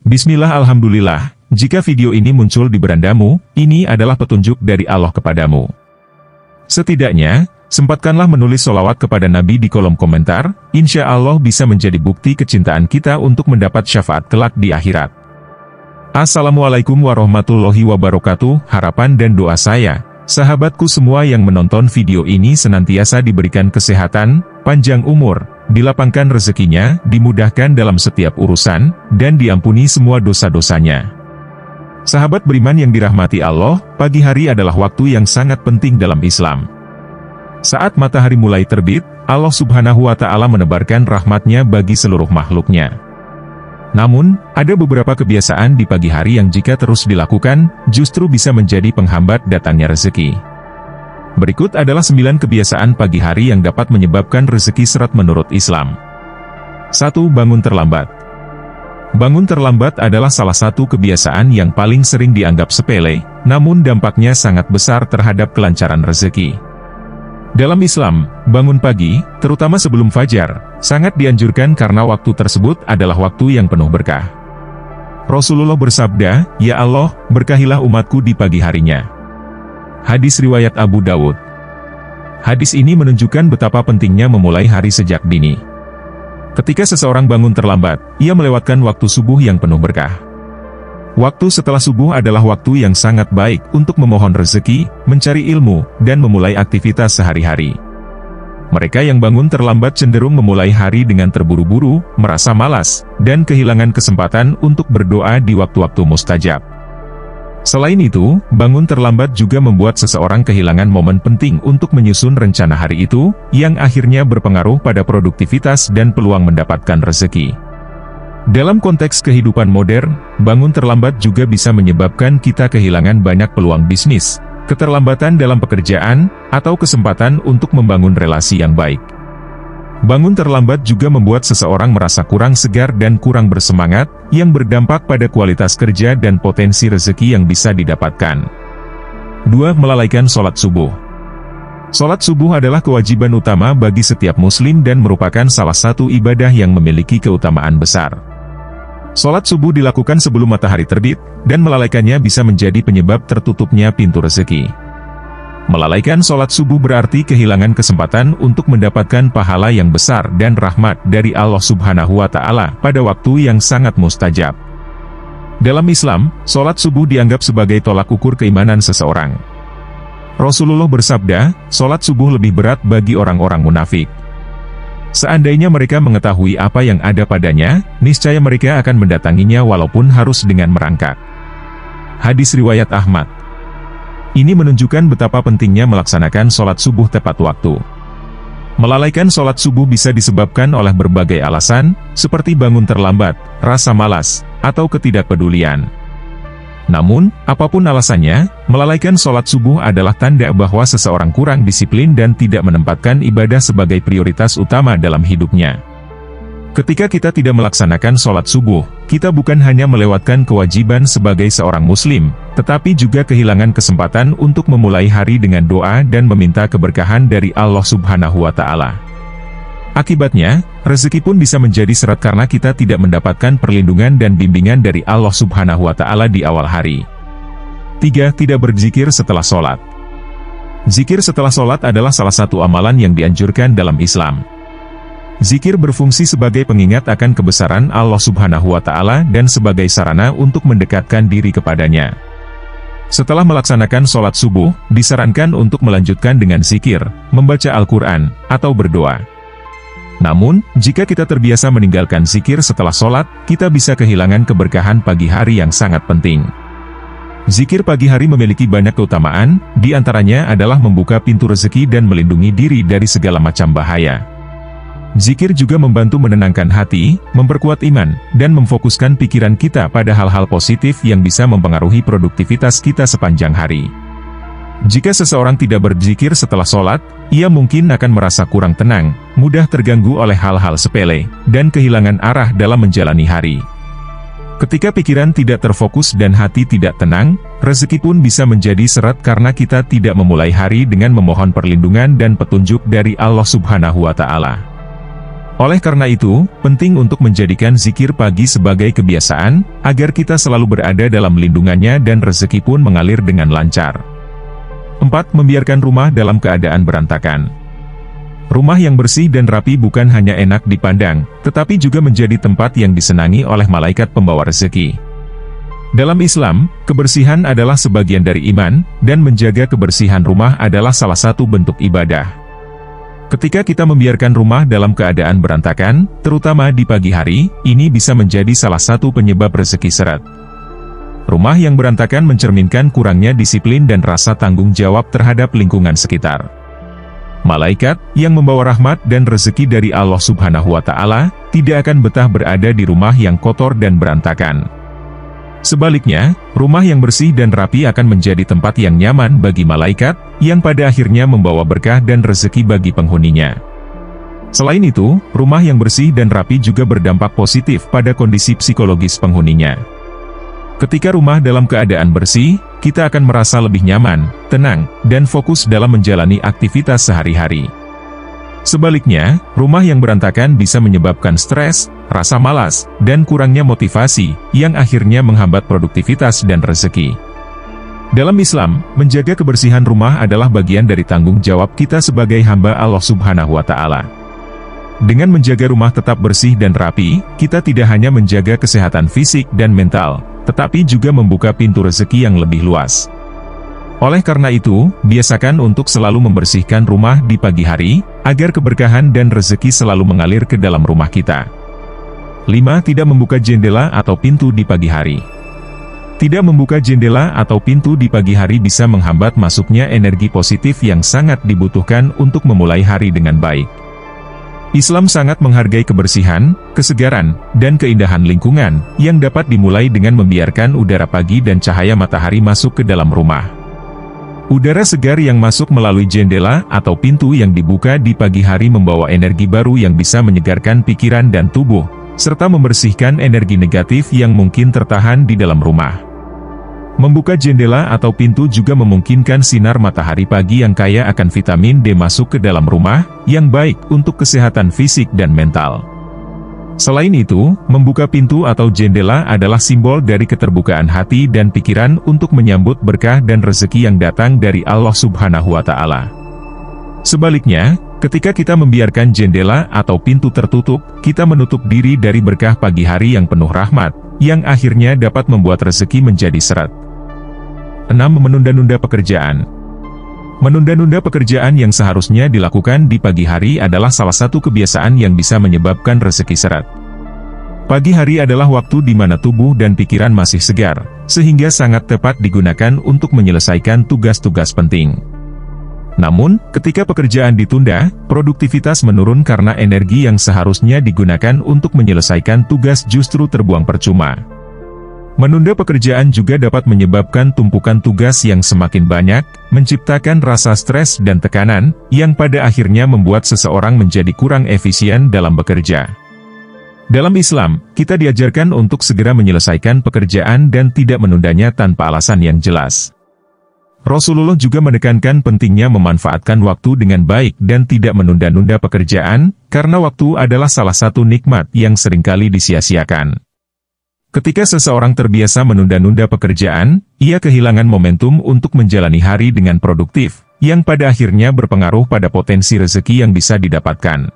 Bismillah, alhamdulillah, jika video ini muncul di berandamu, ini adalah petunjuk dari Allah kepadamu. Setidaknya, sempatkanlah menulis sholawat kepada Nabi di kolom komentar, insya Allah bisa menjadi bukti kecintaan kita untuk mendapat syafaat kelak di akhirat. Assalamualaikum warahmatullahi wabarakatuh, harapan dan doa saya, sahabatku semua yang menonton video ini senantiasa diberikan kesehatan, panjang umur, dilapangkan rezekinya, dimudahkan dalam setiap urusan, dan diampuni semua dosa-dosanya. Sahabat beriman yang dirahmati Allah, pagi hari adalah waktu yang sangat penting dalam Islam. Saat matahari mulai terbit, Allah Subhanahu wa Ta'ala menebarkan rahmatnya bagi seluruh makhluknya. Namun, ada beberapa kebiasaan di pagi hari yang jika terus dilakukan, justru bisa menjadi penghambat datangnya rezeki. Berikut adalah 9 kebiasaan pagi hari yang dapat menyebabkan rezeki seret menurut Islam. 1. Bangun terlambat. Bangun terlambat adalah salah satu kebiasaan yang paling sering dianggap sepele, namun dampaknya sangat besar terhadap kelancaran rezeki. Dalam Islam, bangun pagi, terutama sebelum fajar, sangat dianjurkan karena waktu tersebut adalah waktu yang penuh berkah. Rasulullah bersabda, "Ya Allah, berkahilah umatku di pagi harinya." Hadis riwayat Abu Dawud. Hadis ini menunjukkan betapa pentingnya memulai hari sejak dini. Ketika seseorang bangun terlambat, ia melewatkan waktu subuh yang penuh berkah. Waktu setelah subuh adalah waktu yang sangat baik untuk memohon rezeki, mencari ilmu, dan memulai aktivitas sehari-hari. Mereka yang bangun terlambat cenderung memulai hari dengan terburu-buru, merasa malas, dan kehilangan kesempatan untuk berdoa di waktu-waktu mustajab. Selain itu, bangun terlambat juga membuat seseorang kehilangan momen penting untuk menyusun rencana hari itu, yang akhirnya berpengaruh pada produktivitas dan peluang mendapatkan rezeki. Dalam konteks kehidupan modern, bangun terlambat juga bisa menyebabkan kita kehilangan banyak peluang bisnis, keterlambatan dalam pekerjaan, atau kesempatan untuk membangun relasi yang baik. Bangun terlambat juga membuat seseorang merasa kurang segar dan kurang bersemangat, yang berdampak pada kualitas kerja dan potensi rezeki yang bisa didapatkan. 2. Melalaikan sholat subuh. Sholat subuh adalah kewajiban utama bagi setiap muslim dan merupakan salah satu ibadah yang memiliki keutamaan besar. Sholat subuh dilakukan sebelum matahari terbit, dan melalaikannya bisa menjadi penyebab tertutupnya pintu rezeki. Melalaikan sholat subuh berarti kehilangan kesempatan untuk mendapatkan pahala yang besar dan rahmat dari Allah Subhanahu wa Ta'ala pada waktu yang sangat mustajab. Dalam Islam, sholat subuh dianggap sebagai tolak ukur keimanan seseorang. Rasulullah bersabda, sholat subuh lebih berat bagi orang-orang munafik. Seandainya mereka mengetahui apa yang ada padanya, niscaya mereka akan mendatanginya walaupun harus dengan merangkak. Hadis riwayat Ahmad. Ini menunjukkan betapa pentingnya melaksanakan sholat subuh tepat waktu. Melalaikan sholat subuh bisa disebabkan oleh berbagai alasan, seperti bangun terlambat, rasa malas, atau ketidakpedulian. Namun, apapun alasannya, melalaikan sholat subuh adalah tanda bahwa seseorang kurang disiplin dan tidak menempatkan ibadah sebagai prioritas utama dalam hidupnya. Ketika kita tidak melaksanakan sholat subuh, kita bukan hanya melewatkan kewajiban sebagai seorang muslim, tetapi juga kehilangan kesempatan untuk memulai hari dengan doa dan meminta keberkahan dari Allah Subhanahu wa Ta'ala. Akibatnya, rezeki pun bisa menjadi seret karena kita tidak mendapatkan perlindungan dan bimbingan dari Allah Subhanahu wa Ta'ala di awal hari. 3. Tidak berzikir setelah sholat. Zikir setelah sholat adalah salah satu amalan yang dianjurkan dalam Islam. Zikir berfungsi sebagai pengingat akan kebesaran Allah Subhanahu wa Ta'ala dan sebagai sarana untuk mendekatkan diri kepadanya. Setelah melaksanakan sholat subuh, disarankan untuk melanjutkan dengan zikir, membaca Al-Quran, atau berdoa. Namun, jika kita terbiasa meninggalkan zikir setelah sholat, kita bisa kehilangan keberkahan pagi hari yang sangat penting. Zikir pagi hari memiliki banyak keutamaan, di antaranya adalah membuka pintu rezeki dan melindungi diri dari segala macam bahaya. Zikir juga membantu menenangkan hati, memperkuat iman, dan memfokuskan pikiran kita pada hal-hal positif yang bisa mempengaruhi produktivitas kita sepanjang hari. Jika seseorang tidak berzikir setelah sholat, ia mungkin akan merasa kurang tenang, mudah terganggu oleh hal-hal sepele, dan kehilangan arah dalam menjalani hari. Ketika pikiran tidak terfokus dan hati tidak tenang, rezeki pun bisa menjadi seret karena kita tidak memulai hari dengan memohon perlindungan dan petunjuk dari Allah Subhanahu wa Ta'ala. Oleh karena itu, penting untuk menjadikan zikir pagi sebagai kebiasaan, agar kita selalu berada dalam lindungannya dan rezeki pun mengalir dengan lancar. 4. Membiarkan rumah dalam keadaan berantakan. Rumah yang bersih dan rapi bukan hanya enak dipandang, tetapi juga menjadi tempat yang disenangi oleh malaikat pembawa rezeki. Dalam Islam, kebersihan adalah sebagian dari iman, dan menjaga kebersihan rumah adalah salah satu bentuk ibadah. Ketika kita membiarkan rumah dalam keadaan berantakan, terutama di pagi hari, ini bisa menjadi salah satu penyebab rezeki seret. Rumah yang berantakan mencerminkan kurangnya disiplin dan rasa tanggung jawab terhadap lingkungan sekitar. Malaikat, yang membawa rahmat dan rezeki dari Allah Subhanahu wa Ta'ala, tidak akan betah berada di rumah yang kotor dan berantakan. Sebaliknya, rumah yang bersih dan rapi akan menjadi tempat yang nyaman bagi malaikat, yang pada akhirnya membawa berkah dan rezeki bagi penghuninya. Selain itu, rumah yang bersih dan rapi juga berdampak positif pada kondisi psikologis penghuninya. Ketika rumah dalam keadaan bersih, kita akan merasa lebih nyaman, tenang, dan fokus dalam menjalani aktivitas sehari-hari. Sebaliknya, rumah yang berantakan bisa menyebabkan stres, rasa malas, dan kurangnya motivasi, yang akhirnya menghambat produktivitas dan rezeki. Dalam Islam, menjaga kebersihan rumah adalah bagian dari tanggung jawab kita sebagai hamba Allah Subhanahu wa Ta'ala. Dengan menjaga rumah tetap bersih dan rapi, kita tidak hanya menjaga kesehatan fisik dan mental, tetapi juga membuka pintu rezeki yang lebih luas. Oleh karena itu, biasakan untuk selalu membersihkan rumah di pagi hari, agar keberkahan dan rezeki selalu mengalir ke dalam rumah kita. 5. Tidak membuka jendela atau pintu di pagi hari. Tidak membuka jendela atau pintu di pagi hari bisa menghambat masuknya energi positif yang sangat dibutuhkan untuk memulai hari dengan baik. Islam sangat menghargai kebersihan, kesegaran, dan keindahan lingkungan, yang dapat dimulai dengan membiarkan udara pagi dan cahaya matahari masuk ke dalam rumah. Udara segar yang masuk melalui jendela atau pintu yang dibuka di pagi hari membawa energi baru yang bisa menyegarkan pikiran dan tubuh, serta membersihkan energi negatif yang mungkin tertahan di dalam rumah. Membuka jendela atau pintu juga memungkinkan sinar matahari pagi yang kaya akan vitamin D masuk ke dalam rumah, yang baik untuk kesehatan fisik dan mental. Selain itu, membuka pintu atau jendela adalah simbol dari keterbukaan hati dan pikiran untuk menyambut berkah dan rezeki yang datang dari Allah Subhanahu wa Ta'ala. Sebaliknya, ketika kita membiarkan jendela atau pintu tertutup, kita menutup diri dari berkah pagi hari yang penuh rahmat, yang akhirnya dapat membuat rezeki menjadi seret. 6. Menunda-nunda pekerjaan. Menunda-nunda pekerjaan yang seharusnya dilakukan di pagi hari adalah salah satu kebiasaan yang bisa menyebabkan rezeki seret. Pagi hari adalah waktu di mana tubuh dan pikiran masih segar, sehingga sangat tepat digunakan untuk menyelesaikan tugas-tugas penting. Namun, ketika pekerjaan ditunda, produktivitas menurun karena energi yang seharusnya digunakan untuk menyelesaikan tugas justru terbuang percuma. Menunda pekerjaan juga dapat menyebabkan tumpukan tugas yang semakin banyak, menciptakan rasa stres dan tekanan, yang pada akhirnya membuat seseorang menjadi kurang efisien dalam bekerja. Dalam Islam, kita diajarkan untuk segera menyelesaikan pekerjaan dan tidak menundanya tanpa alasan yang jelas. Rasulullah juga menekankan pentingnya memanfaatkan waktu dengan baik dan tidak menunda-nunda pekerjaan, karena waktu adalah salah satu nikmat yang seringkali disia-siakan. Ketika seseorang terbiasa menunda-nunda pekerjaan, ia kehilangan momentum untuk menjalani hari dengan produktif, yang pada akhirnya berpengaruh pada potensi rezeki yang bisa didapatkan.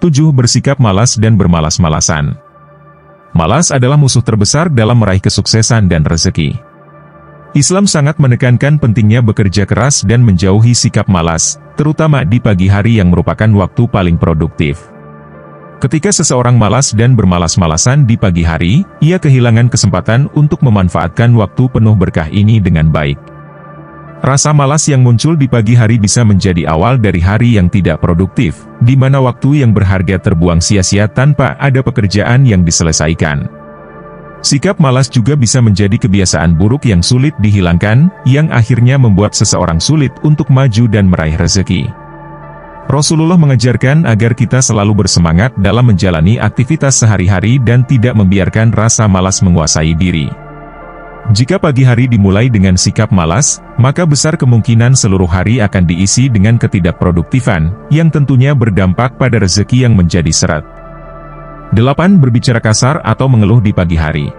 7. Bersikap malas dan bermalas-malasan. Malas adalah musuh terbesar dalam meraih kesuksesan dan rezeki. Islam sangat menekankan pentingnya bekerja keras dan menjauhi sikap malas, terutama di pagi hari yang merupakan waktu paling produktif. Ketika seseorang malas dan bermalas-malasan di pagi hari, ia kehilangan kesempatan untuk memanfaatkan waktu penuh berkah ini dengan baik. Rasa malas yang muncul di pagi hari bisa menjadi awal dari hari yang tidak produktif, di mana waktu yang berharga terbuang sia-sia tanpa ada pekerjaan yang diselesaikan. Sikap malas juga bisa menjadi kebiasaan buruk yang sulit dihilangkan, yang akhirnya membuat seseorang sulit untuk maju dan meraih rezeki. Rasulullah mengajarkan agar kita selalu bersemangat dalam menjalani aktivitas sehari-hari dan tidak membiarkan rasa malas menguasai diri. Jika pagi hari dimulai dengan sikap malas, maka besar kemungkinan seluruh hari akan diisi dengan ketidakproduktifan, yang tentunya berdampak pada rezeki yang menjadi seret. 8. Berbicara kasar atau mengeluh di pagi hari.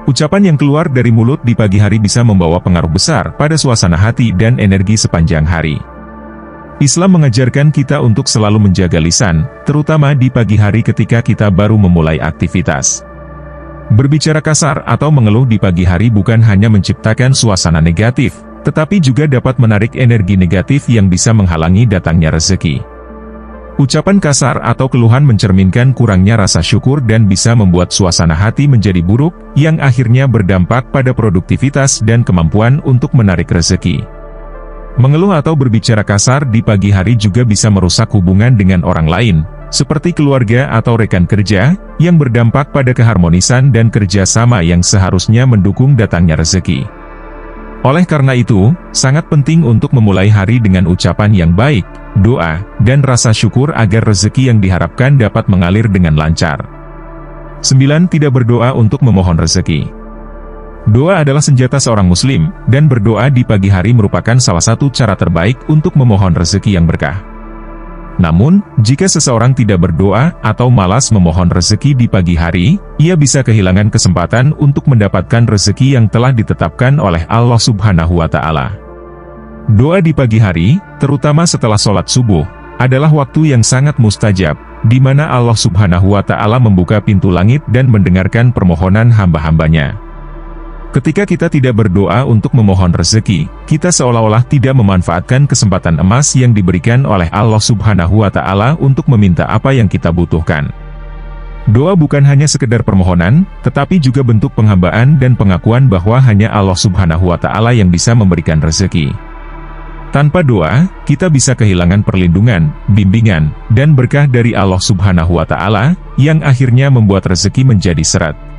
Ucapan yang keluar dari mulut di pagi hari bisa membawa pengaruh besar pada suasana hati dan energi sepanjang hari. Islam mengajarkan kita untuk selalu menjaga lisan, terutama di pagi hari ketika kita baru memulai aktivitas. Berbicara kasar atau mengeluh di pagi hari bukan hanya menciptakan suasana negatif, tetapi juga dapat menarik energi negatif yang bisa menghalangi datangnya rezeki. Ucapan kasar atau keluhan mencerminkan kurangnya rasa syukur dan bisa membuat suasana hati menjadi buruk, yang akhirnya berdampak pada produktivitas dan kemampuan untuk menarik rezeki. Mengeluh atau berbicara kasar di pagi hari juga bisa merusak hubungan dengan orang lain, seperti keluarga atau rekan kerja, yang berdampak pada keharmonisan dan kerjasama yang seharusnya mendukung datangnya rezeki. Oleh karena itu, sangat penting untuk memulai hari dengan ucapan yang baik, doa, dan rasa syukur agar rezeki yang diharapkan dapat mengalir dengan lancar. 9. Tidak berdoa untuk memohon rezeki. Doa adalah senjata seorang muslim, dan berdoa di pagi hari merupakan salah satu cara terbaik untuk memohon rezeki yang berkah. Namun, jika seseorang tidak berdoa atau malas memohon rezeki di pagi hari, ia bisa kehilangan kesempatan untuk mendapatkan rezeki yang telah ditetapkan oleh Allah Subhanahu wa Ta'ala. Doa di pagi hari, terutama setelah sholat subuh, adalah waktu yang sangat mustajab, di mana Allah Subhanahu wa Ta'ala membuka pintu langit dan mendengarkan permohonan hamba-hambanya. Ketika kita tidak berdoa untuk memohon rezeki, kita seolah-olah tidak memanfaatkan kesempatan emas yang diberikan oleh Allah Subhanahu wa Ta'ala untuk meminta apa yang kita butuhkan. Doa bukan hanya sekedar permohonan, tetapi juga bentuk penghambaan dan pengakuan bahwa hanya Allah Subhanahu wa Ta'ala yang bisa memberikan rezeki. Tanpa doa, kita bisa kehilangan perlindungan, bimbingan, dan berkah dari Allah Subhanahu wa Ta'ala, yang akhirnya membuat rezeki menjadi seret.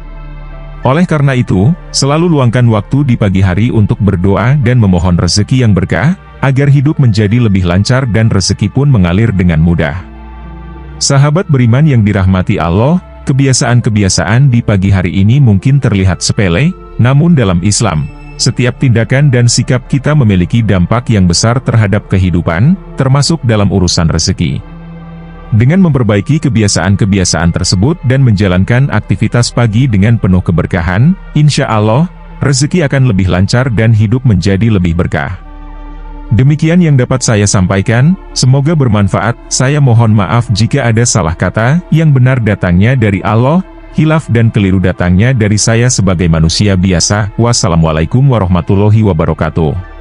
Oleh karena itu, selalu luangkan waktu di pagi hari untuk berdoa dan memohon rezeki yang berkah, agar hidup menjadi lebih lancar dan rezeki pun mengalir dengan mudah. Sahabat beriman yang dirahmati Allah, kebiasaan-kebiasaan di pagi hari ini mungkin terlihat sepele, namun dalam Islam, setiap tindakan dan sikap kita memiliki dampak yang besar terhadap kehidupan, termasuk dalam urusan rezeki. Dengan memperbaiki kebiasaan-kebiasaan tersebut dan menjalankan aktivitas pagi dengan penuh keberkahan, insya Allah, rezeki akan lebih lancar dan hidup menjadi lebih berkah. Demikian yang dapat saya sampaikan, semoga bermanfaat. Saya mohon maaf jika ada salah kata, yang benar datangnya dari Allah, hilaf dan keliru datangnya dari saya sebagai manusia biasa. Wassalamualaikum warahmatullahi wabarakatuh.